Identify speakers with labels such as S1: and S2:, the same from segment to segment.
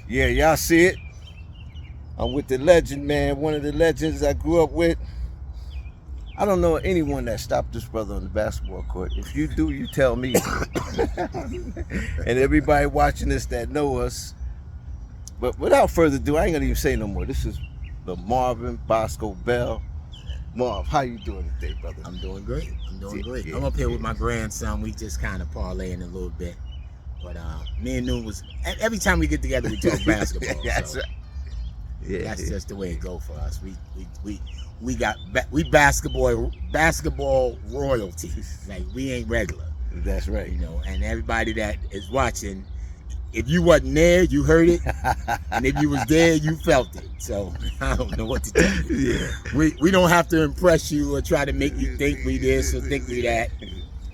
S1: Yeah, y'all see it. I'm with the legend, man. One of the legends I grew up with. I don't know anyone that stopped this brother on the basketball court. If you do, you tell me. And everybody watching this that know us. But without further ado, I ain't gonna even say no more. This is the Marvin Bosco Bell. Marv, how you doing today, brother?
S2: I'm doing great. I'm doing great.
S1: Yeah,
S2: I'm up here with my grandson. We just kind of parlaying a little bit. But me and Noon was, every time we get together, we talk basketball.
S1: That's
S2: so
S1: right. Yeah,
S2: that's just the way it go for us. We basketball royalty. Like, we ain't regular.
S1: That's right.
S2: You know, and everybody that is watching, if you wasn't there, you heard it, and if you was there, you felt it. So I don't know what to tell you.
S1: Yeah.
S2: We don't have to impress you or try to make you think we this or think we that.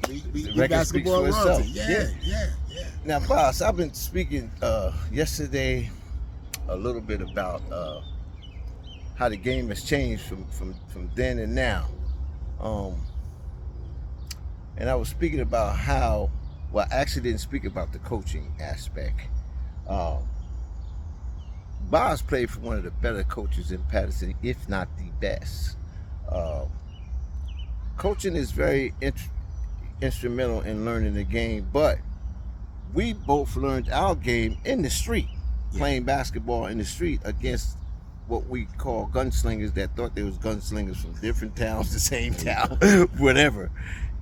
S2: We basketball royalty. Yeah.
S1: Now, boss, I've been speaking yesterday a little bit about how the game has changed from then and now. And I was speaking about how, well, I actually didn't speak about the coaching aspect. Boz played for one of the better coaches in Patterson, if not the best. Coaching is very instrumental in learning the game, but we both learned our game in the street, playing basketball in the street against what we call gunslingers that thought they was gunslingers from different towns, the same town, whatever.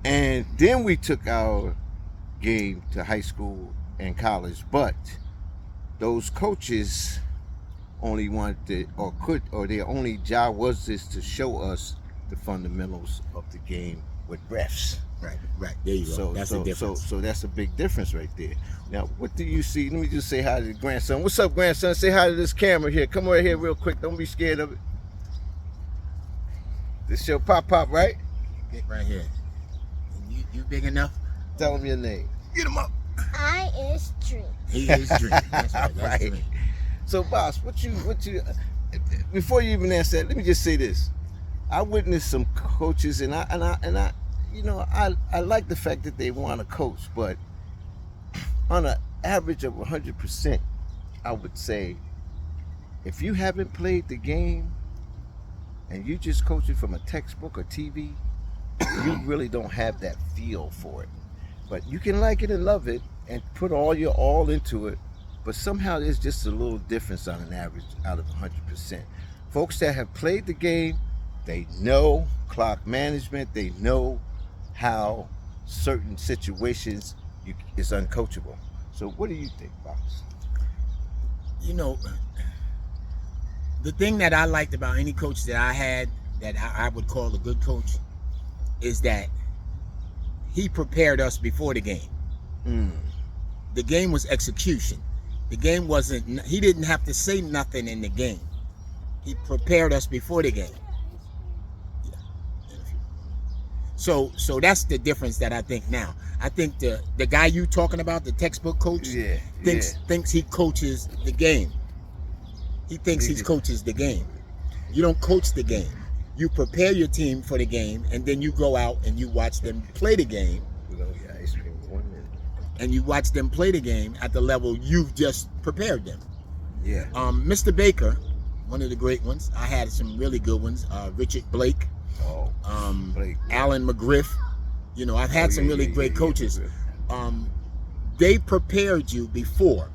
S1: And then we took our game to high school and college, but those coaches only wanted to, or their only job was just to show us the fundamentals of the game with refs.
S2: Right. There you go. That's the difference.
S1: So that's a big difference right there. Now, what do you see? Let me just say hi to the grandson. What's up, grandson? Say hi to this camera here. Come over here real quick. Don't be scared of it. This your pop, right?
S2: Get right here. You big enough?
S1: Tell him your name.
S2: Get him up.
S3: I is Dream.
S2: He is Dream. That's right. That's Dream.
S1: So, boss, what you? Before you even answer that, let me just say this. I witnessed some coaches, and I, you know, I like the fact that they want to coach, but on an average of 100%, I would say, if you haven't played the game and you just coach it from a textbook or TV, you really don't have that feel for it. But you can like it and love it and put all your all into it, but somehow there's just a little difference on an average out of 100%. Folks that have played the game, they know clock management, they know how certain situations is uncoachable. So what do you think, Box?
S2: You know, the thing that I liked about any coach that I had that I would call a good coach is that he prepared us before the game. The game was execution. The game wasn't, he didn't have to say nothing in the game. He prepared us before the game. So that's the difference that I think now. I think the guy you talking about, the textbook coach, thinks he coaches the game. He thinks he coaches the game. You don't coach the game. You prepare your team for the game, and then you go out and you watch them play the game. And you watch them play the game at the level you've just prepared them.
S1: Yeah.
S2: Mr. Baker, one of the great ones. I had some really good ones. Richard Blake.
S1: Blake.
S2: Alan McGriff. You know, I've had some really great coaches. They prepared you before.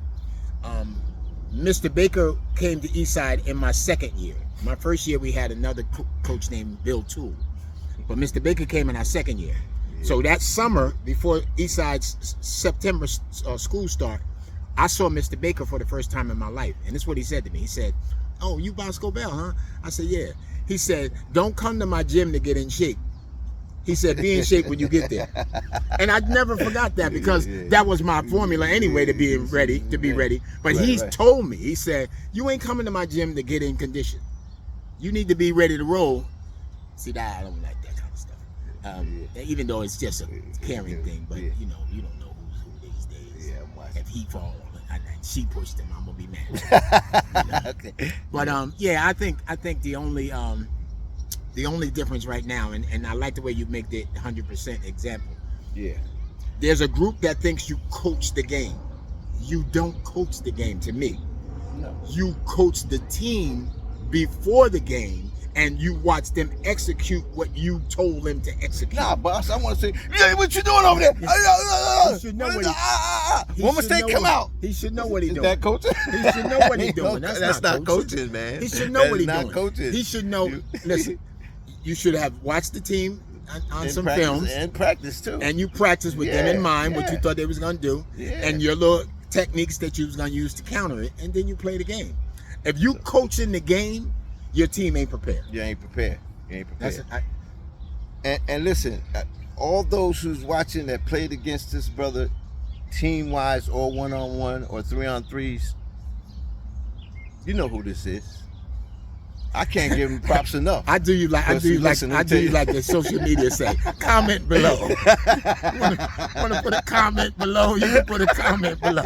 S2: Mr. Baker came to Eastside in my second year. My first year we had another coach named Bill Toole, but Mr. Baker came in our second year. So that summer, before Eastside's September school start, I saw Mr. Baker for the first time in my life, and this is what he said to me. He said, "Oh, you Bosco Bell, huh?" I said, "Yeah." He said, "Don't come to my gym to get in shape." He said, "Be in shape when you get there." And I never forgot that, because that was my formula anyway to be ready. But he told me, he said, "You ain't coming to my gym to get in condition. You need to be ready to roll." See, that I don't like that kind of stuff. Even though it's just a caring thing, but you know, you don't know who's who these days. If he fall and she pushed him, I'm gonna be mad. You know? Okay. But I think the only difference right now, and I like the way you make the 100% example.
S1: Yeah.
S2: There's a group that thinks you coach the game. You don't coach the game, to me.
S1: No.
S2: You coach the team before the game, and you watch them execute what you told them to execute.
S1: Nah, boss, I want to say, yeah, what you doing over there?
S2: He should know what
S1: One mistake come out.
S2: He should know what he's doing.
S1: Is that coaching?
S2: He should know what he's doing. That's not
S1: coaching, man.
S2: He should know what he's doing.
S1: Coaching.
S2: He should know. Listen, you should have watched the team on some films
S1: and practice too.
S2: And you practice with them in mind, what you thought they was gonna do, and your little techniques that you was gonna use to counter it, and then you play the game. If you coach in the game, your team ain't prepared.
S1: You ain't prepared. You ain't prepared. And listen, all those who's watching that played against this brother, team-wise, or one-on-one, or 3-on-3s, you know who this is. I can't give him props enough.
S2: I do you like the social media say. Comment below. Want to put a comment below? You can put a comment below.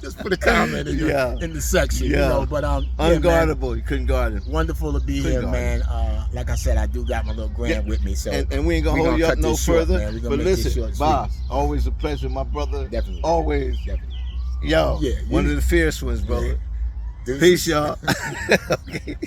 S2: Just put a comment in the section, you know. But
S1: unguardable,
S2: man,
S1: you couldn't guard him.
S2: Wonderful to be here, man. Like I said, I do got my little grand with me, so
S1: and we ain't gonna hold you up no further.
S2: But
S1: listen, Bob, always a pleasure, my brother.
S2: Definitely,
S1: always.
S2: Definitely.
S1: Yo, one of the fierce ones, brother. Peace, y'all. Okay.